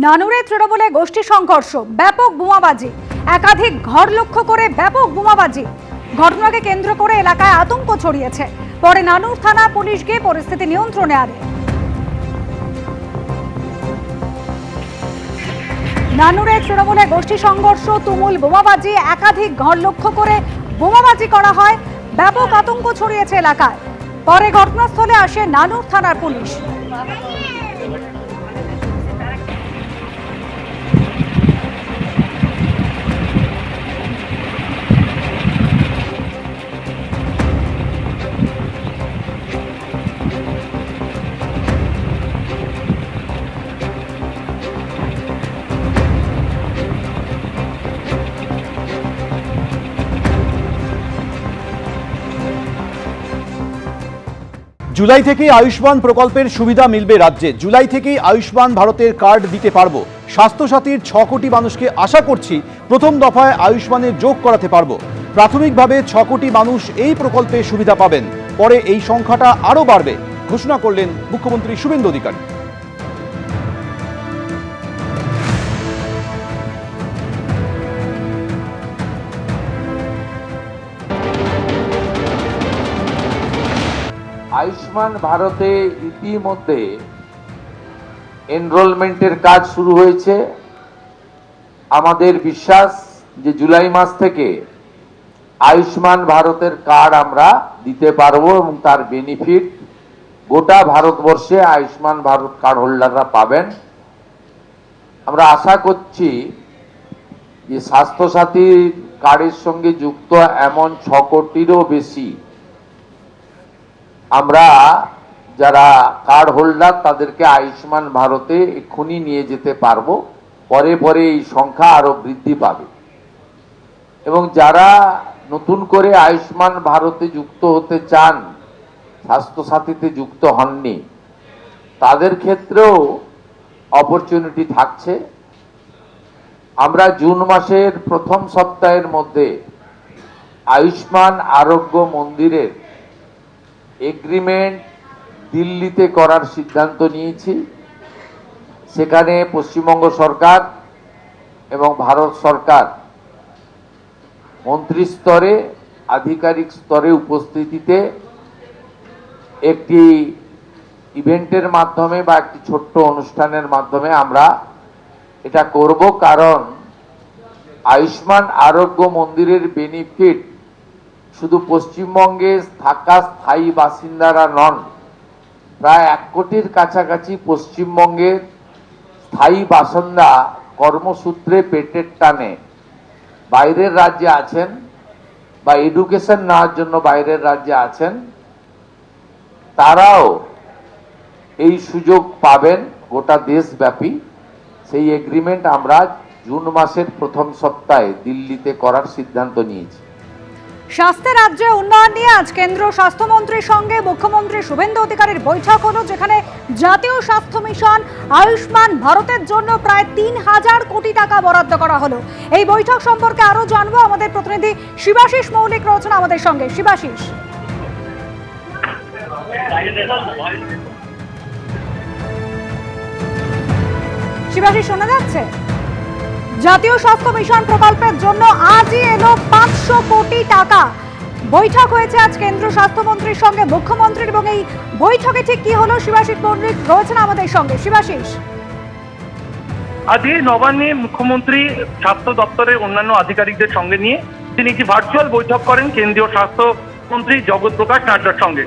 নানুরে তৃণমূলে গোষ্ঠী সংঘর্ষ, ব্যাপক বোমাবাজি, একাধিক ঘর লক্ষ্য করে ব্যাপক বোমাবাজি। ঘটনাকে কেন্দ্র করে এলাকায় আতঙ্ক ছড়িয়েছে। পরে নানুর থানা পুলিশ গিয়ে পরিস্থিতি নিয়ন্ত্রণে আনে। নানুরে তৃণমূলে গোষ্ঠী সংঘর্ষ, তুমুল বোমাবাজি, একাধিক ঘর লক্ষ্য করে বোমাবাজি করা হয়। ব্যাপক আতঙ্ক ছড়িয়েছে এলাকায়। পরে ঘটনাস্থলে আসে নানুর থানার পুলিশ। জুলাই থেকেই আয়ুষ্মান প্রকল্পের সুবিধা মিলবে রাজ্যে। জুলাই থেকেই আয়ুষ্মান ভারতের কার্ড দিতে পারবো। স্বাস্থ্যসাথীর 6 কোটি মানুষকে আশা করছি প্রথম দফায় আয়ুষ্মানের যোগ করাতে পারবো। প্রাথমিকভাবে 6 কোটি মানুষ এই প্রকল্পে সুবিধা পাবেন, পরে এই সংখ্যাটা আরও বাড়বে ঘোষণা করলেন মুখ্যমন্ত্রী শুভেন্দু অধিকারী। আয়ুষ্মান ভারতে ইতিমধ্যে এনরোলমেন্টের কাজ শুরু হয়েছে। আমাদের বিশ্বাস যে জুলাই মাস থেকে আয়ুষ্মান ভারতের কার্ড আমরা দিতে পারবো এবং তার বেনিফিট গোটা ভারতবর্ষে আয়ুষ্মান ভারত কার্ড হোল্ডাররা পাবেন। আমরা আশা করছি যে স্বাস্থ্যসাথী কার্ডের সঙ্গে যুক্ত এমন 6 কোটিরও বেশি আমরা যারা কার্ড হোল্ডার তাদেরকে আয়ুষ্মান ভারতে এক্ষুনি নিয়ে যেতে পারবো। পরে পরে এই সংখ্যা আরো বৃদ্ধি পাবে এবং যারা নতুন করে আয়ুষ্মান ভারতে যুক্ত হতে চান, স্বাস্থ্যসাথীতে যুক্ত হননি, তাদের ক্ষেত্রেও অপরচুনিটি থাকছে। আমরা জুন মাসের প্রথম সপ্তাহের মধ্যে আয়ুষ্মান আরোগ্য মন্দিরের এগ্রিমেন্ট দিল্লিতে করার সিদ্ধান্ত নিয়েছি। সেখানে পশ্চিমবঙ্গ সরকার এবং ভারত সরকার মন্ত্রী স্তরে, আধিকারিক স্তরে উপস্থিতিতে একটি ইভেন্টের মাধ্যমে বা একটি ছোট্ট অনুষ্ঠানের মাধ্যমে আমরা এটা করব। কারণ আয়ুষ্মান আরোগ্য মন্দিরের বেনিফিট শুধু পশ্চিমবঙ্গে থাকা স্থায়ী বাসিন্দারা নন, প্রায় 1 কোটির কাছাকাছি পশ্চিমবঙ্গের স্থায়ী বাসিন্দা কর্মসূত্রে পেটের টানে বাইরের রাজ্যে আছেন বা এডুকেশন নেওয়ার জন্য বাইরের রাজ্যে আছেন, তারাও এই সুযোগ পাবেন গোটা দেশব্যাপী। সেই এগ্রিমেন্ট আমরা জুন মাসের প্রথম সপ্তাহে দিল্লিতে করার সিদ্ধান্ত নিয়েছি। স্বাস্থ্যের রাজ্যে উন্নয়ন নিয়ে আজ কেন্দ্রীয় স্বাস্থ্যমন্ত্রীর সঙ্গে মুখ্যমন্ত্রী শুভেন্দু অধিকারীর বৈঠক হলো, যেখানে জাতীয় স্বাস্থ্য মিশন আয়ুষ্মান ভারতের জন্য প্রায় 3000 কোটি টাকা বরাদ্দ করা হলো। এই বৈঠক সম্পর্কে আরো জানবো, আমাদের প্রতিনিধি শিবাশিস মৌলিক রয়েছেন আমাদের সঙ্গে। শিবাশিস, শিবাশিস শোনা যাচ্ছে? জাতীয় স্বাস্থ্য মিশন প্রকল্পের জন্য আজই এলো 500 কোটি টাকা। বৈঠক হয়েছে আজ কেন্দ্রীয় স্বাস্থ্যমন্ত্রীর সঙ্গে মুখ্যমন্ত্রীর, এবং এই বৈঠকে ঠিক কি হলো শিবাশিস মৌলিক রয়েছেন আমাদের সঙ্গে। শিবাশিস, আজকে নবান্নে মুখ্যমন্ত্রী স্বাস্থ্য দপ্তরের অন্যান্য আধিকারিকদের সঙ্গে নিয়ে তিনি একটি ভার্চুয়াল বৈঠক করেন কেন্দ্রীয় স্বাস্থ্যমন্ত্রী জগৎ প্রকাশ নাড্ডার সঙ্গে।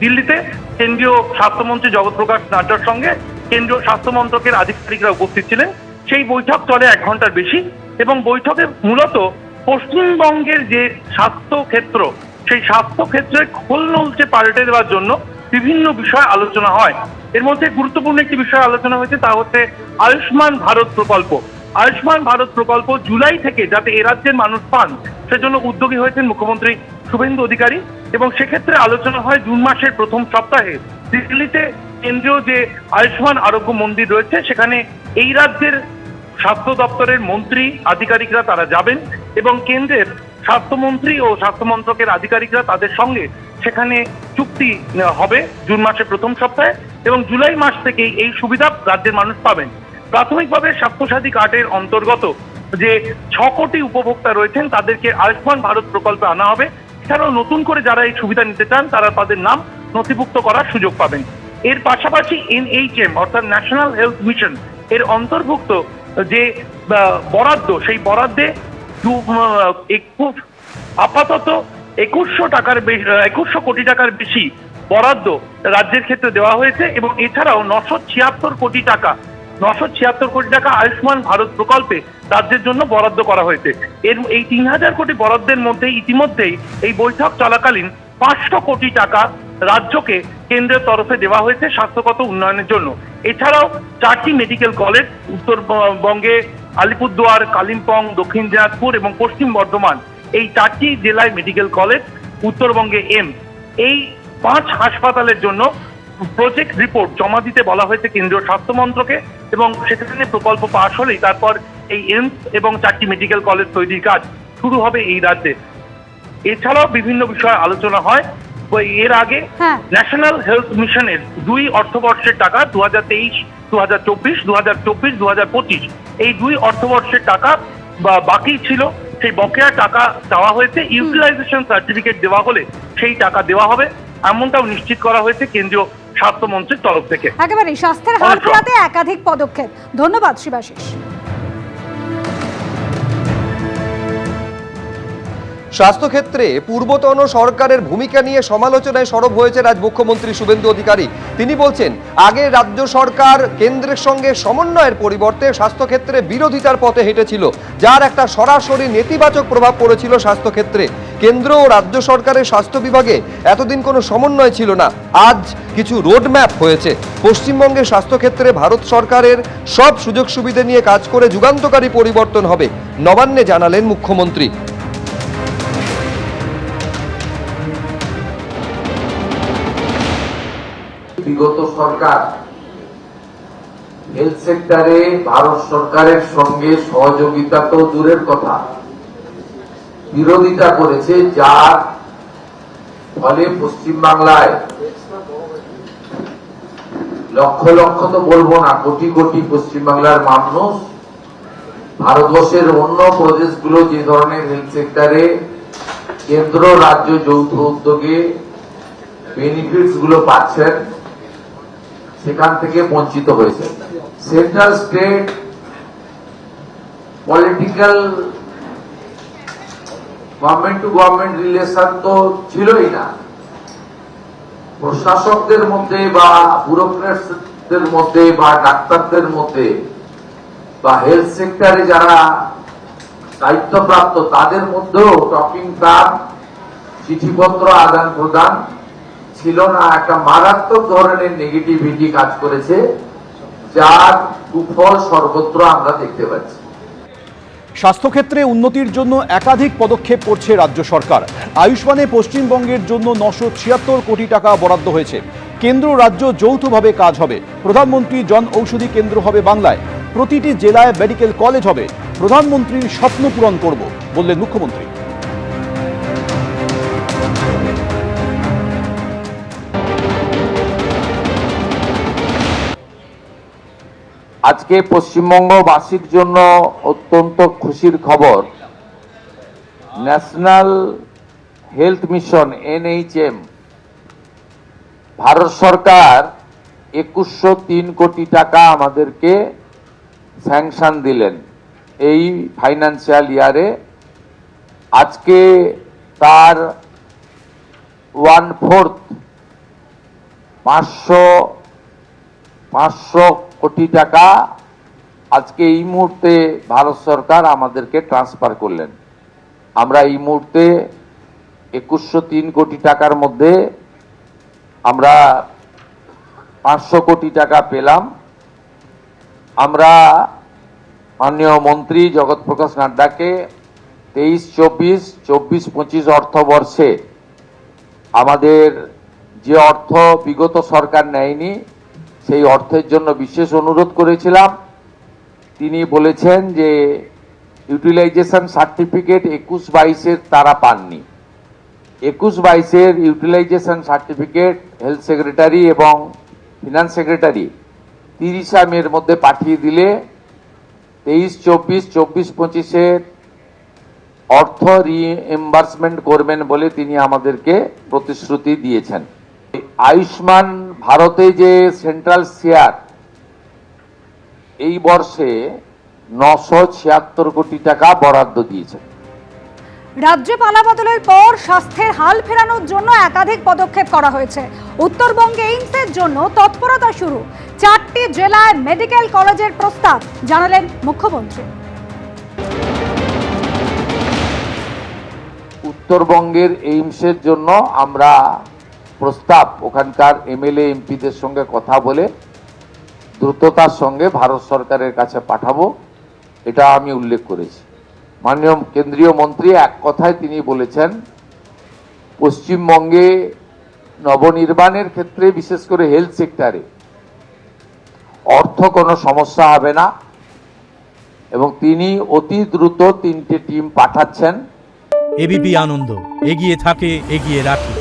দিল্লিতে কেন্দ্রীয় স্বাস্থ্যমন্ত্রী জগৎ প্রকাশ নাড্ডার সঙ্গে কেন্দ্রীয় স্বাস্থ্য মন্ত্রকের আধিকারিকরা উপস্থিত ছিলেন। সেই বৈঠক চলে 1 ঘন্টার বেশি এবং বৈঠকে মূলত পশ্চিমবঙ্গের যে স্বাস্থ্য ক্ষেত্র, সেই স্বাস্থ্য ক্ষেত্রের খোলনলচে পাল্টে দেওয়ার জন্য বিভিন্ন বিষয় আলোচনা হয়। এর মধ্যে গুরুত্বপূর্ণ একটি বিষয় আলোচনা হয়েছে, তা হচ্ছে আয়ুষ্মান ভারত প্রকল্প। আয়ুষ্মান ভারত প্রকল্প জুলাই থেকে যাতে এ রাজ্যের মানুষ পান, সেজন্য উদ্যোগী হয়েছেন মুখ্যমন্ত্রী শুভেন্দু অধিকারী, এবং সেক্ষেত্রে আলোচনা হয় জুন মাসের প্রথম সপ্তাহে দিল্লিতে কেন্দ্রীয় যে আয়ুষ্মান আরোগ্য মন্দির রয়েছে সেখানে এই রাজ্যের স্বাস্থ্য দপ্তরের মন্ত্রী আধিকারিকরা তারা যাবেন এবং কেন্দ্রের স্বাস্থ্যমন্ত্রী ও স্বাস্থ্য মন্ত্রকের আধিকারিকরা তাদের সঙ্গে সেখানে চুক্তি হবে জুন মাসের প্রথম সপ্তাহে, এবং জুলাই মাস থেকেই এই সুবিধা রাজ্যের মানুষ পাবেন। প্রাথমিকভাবে স্বাস্থ্যসাথী কার্ডের অন্তর্গত যে 6 কোটি উপভোক্তা রয়েছেন তাদেরকে আয়ুষ্মান ভারত প্রকল্পে আনা হবে। এছাড়াও নতুন করে যারা এই সুবিধা নিতে চান তারা তাদের নাম নথিভুক্ত করার সুযোগ পাবেন। এর পাশাপাশি NHM অর্থাৎ ন্যাশনাল হেলথ মিশন এর অন্তর্ভুক্ত যে বরাদ্দ, সেই বরাদ্দে আপাতত 2100 কোটি টাকার বেশি বরাদ্দ রাজ্যের ক্ষেত্রে দেওয়া হয়েছে এবং এছাড়াও 976 কোটি টাকা আয়ুষ্মান ভারত প্রকল্পে রাজ্যের জন্য বরাদ্দ করা হয়েছে। এই 3000 কোটি বরাদ্দের মধ্যে ইতিমধ্যেই এই বৈঠক চলাকালীন 500 কোটি টাকা রাজ্যকে কেন্দ্রের তরফে দেওয়া হয়েছে স্বাস্থ্যগত উন্নয়নের জন্য। এছাড়াও 4টি মেডিকেল কলেজ উত্তরবঙ্গে আলিপুরদুয়ার, কালিম্পং, দক্ষিণ দিনাজপুর এবং পশ্চিম বর্ধমান, এই 4টি জেলায় মেডিকেল কলেজ, উত্তরবঙ্গে এই 5 হাসপাতালের জন্য প্রজেক্ট রিপোর্ট জমা দিতে বলা হয়েছে কেন্দ্রীয় স্বাস্থ্য মন্ত্রকে এবং সেখানে প্রকল্প পাশ হলেই তারপর এই এইমস এবং 4টি মেডিকেল কলেজ তৈরির কাজ শুরু হবে এই রাজ্যে। এছাড়াও বিভিন্ন বিষয়ে আলোচনা হয়। এর আগে ন্যাশনাল হেলথ মিশনের 2 অর্থবর্ষের টাকা 2023-2024, 2024-2025 এই 2 অর্থবর্ষের টাকা বাকি ছিল, সেই বকেয়া টাকা দেওয়া হয়েছে। ইউটিলাইজেশন সার্টিফিকেট দেওয়া হলে সেই টাকা দেওয়া হবে, এমনটাও নিশ্চিত করা হয়েছে কেন্দ্রীয় স্বাস্থ্যমন্ত্রীর তরফ থেকে। একেবারে স্বাস্থ্যের হার ফেরাতে একাধিক পদক্ষেপ। ধন্যবাদ শিবাশিস। স্বাস্থ্যক্ষেত্রে পূর্বতন সরকারের ভূমিকা নিয়ে সমালোচনায় সরব হয়েছেন আজ মুখ্যমন্ত্রী শুভেন্দু অধিকারী। তিনি বলছেন, আগে রাজ্য সরকার কেন্দ্রের সঙ্গে সমন্বয়ের পরিবর্তে স্বাস্থ্যক্ষেত্রে বিরোধিতার পথে হেঁটেছিল, যার একটা সরাসরি নেতিবাচক প্রভাব পড়েছিল স্বাস্থ্যক্ষেত্রে। কেন্দ্র ও রাজ্য সরকারের স্বাস্থ্য বিভাগে এতদিন কোনো সমন্বয় ছিল না, আজ কিছু রোডম্যাপ হয়েছে। পশ্চিমবঙ্গের স্বাস্থ্যক্ষেত্রে ভারত সরকারের সব সুযোগ সুবিধা নিয়ে কাজ করে যুগান্তকারী পরিবর্তন হবে, নবান্নে জানালেন মুখ্যমন্ত্রী। বিগত সরকার হেলথ সেক্টরে ভারত সরকারের সঙ্গে সহযোগিতা তো দূরের কথা, বিরোধিতা করেছে, যার ফলে পশ্চিমবাংলায় লক্ষ লক্ষ তো বলবো না, কোটি কোটি পশ্চিমবাংলার মানুষ ভারতবর্ষের অন্য প্রদেশগুলো যে ধরনের হেলথ সেক্টরে কেন্দ্র রাজ্য যৌথ উদ্যোগে বেনিফিটস গুলো পাচ্ছেন সেখান থেকে বঞ্চিত হয়েছে। Central state political government to government relation তো ছিলই না, প্রশাসকদের মধ্যে বা ব্যুরোক্রেটসদের মধ্যে বা ডাক্তারদের মধ্যে বা হেলথ সেক্টরে যারা দায়িত্বপ্রাপ্ত তাদের মধ্যেও টকিং টার্ম, চিঠিপত্র আদান প্রদান ছিল না। একটা মারাত্মক ধরনের নেগেটিভিটি কাজ করেছে, যার কুফল সর্বত্র আমরা দেখতে পাচ্ছি। স্বাস্থ্যক্ষেত্রে উন্নতির জন্য একাধিক পদক্ষেপ করছে রাজ্য সরকার। আয়ুষ্মানে পশ্চিমবঙ্গের জন্য 976 কোটি টাকা বরাদ্দ হয়েছে। কেন্দ্র রাজ্য যৌথভাবে কাজ হবে। প্রধানমন্ত্রী জন ঔষধি কেন্দ্র হবে বাংলায়। প্রতিটি জেলায় মেডিকেল কলেজ হবে। প্রধানমন্ত্রীর স্বপ্ন পূরণ করব বললেন মুখ্যমন্ত্রী। আজকে পশ্চিমবঙ্গবাসীর জন্য অত্যন্ত খুশির খবর, national health mission NHM Bharat সরকার 2103 কোটি টাকা আমাদেরকে স্যাংশন দিলেন এই ফাইন্যান্সিয়াল ইয়ারে। আজকে তার 1/4 500 কোটি টাকা আজকে এই মুহূর্তে ভারত সরকার আমাদেরকে ট্রান্সফার করলেন। আমরা এই মুহূর্তে 2103 কোটি টাকার মধ্যে আমরা 500 কোটি টাকা পেলাম। আমরা মাননীয় মন্ত্রী জগৎ প্রকাশ নাড্ডাকে 23-24, 24-25 অর্থবর্ষে আমাদের যে অর্থ বিগত সরকার নেয়নি সেই অর্থের জন্য বিশেষ অনুরোধ করেছিলাম। তিনি বলেছেন যে ইউটিলাইজেশন সার্টিফিকেট 21-22 তারা পাননি। 21-22 ইউটিলাইজেশন সার্টিফিকেট হেলথ সেক্রেটারি এবং ফিনান্স সেক্রেটারি 30 মের মধ্যে পাঠিয়ে দিলে 23-24, 24-25-এর অর্থ রিএম্বার্সমেন্ট করবেন বলে তিনি আমাদেরকে প্রতিশ্রুতি দিয়েছেন। আয়ুষ্মান ভারতে যে সেন্ট্রাল শেয়ার এই বর্ষে 976 কোটি টাকা বরাদ্দ দিয়েছে। রাজ্যে পালাবদলের পর স্বাস্থ্যের হাল ফেরানোর জন্য একাধিক পদক্ষেপ করা হয়েছে। উত্তরবঙ্গে এইমসের জন্য তৎপরতা শুরু। 4টি জেলায় মেডিকেল কলেজের প্রস্তাব জানালেন মুখ্যমন্ত্রী। উত্তরবঙ্গের এইমসের জন্য আমরা প্রস্তাব ওখানকার এমএলএ এমপিদের সঙ্গে কথা বলে দ্রুততার সঙ্গে ভারত সরকারের কাছে পাঠাবো, এটা আমি উল্লেখ করেছি। মাননীয় কেন্দ্রীয় মন্ত্রী এক কথায় তিনি বলেছেন, পশ্চিমবঙ্গে নবনির্মাণের ক্ষেত্রে বিশেষ করে হেলথ সেক্টরে অর্থ কোনো সমস্যা হবে না এবং তিনি অতি দ্রুত 3টে টিম পাঠাচ্ছেন। এবিপি আনন্দ, এগিয়ে থাকে, এগিয়ে রাখে।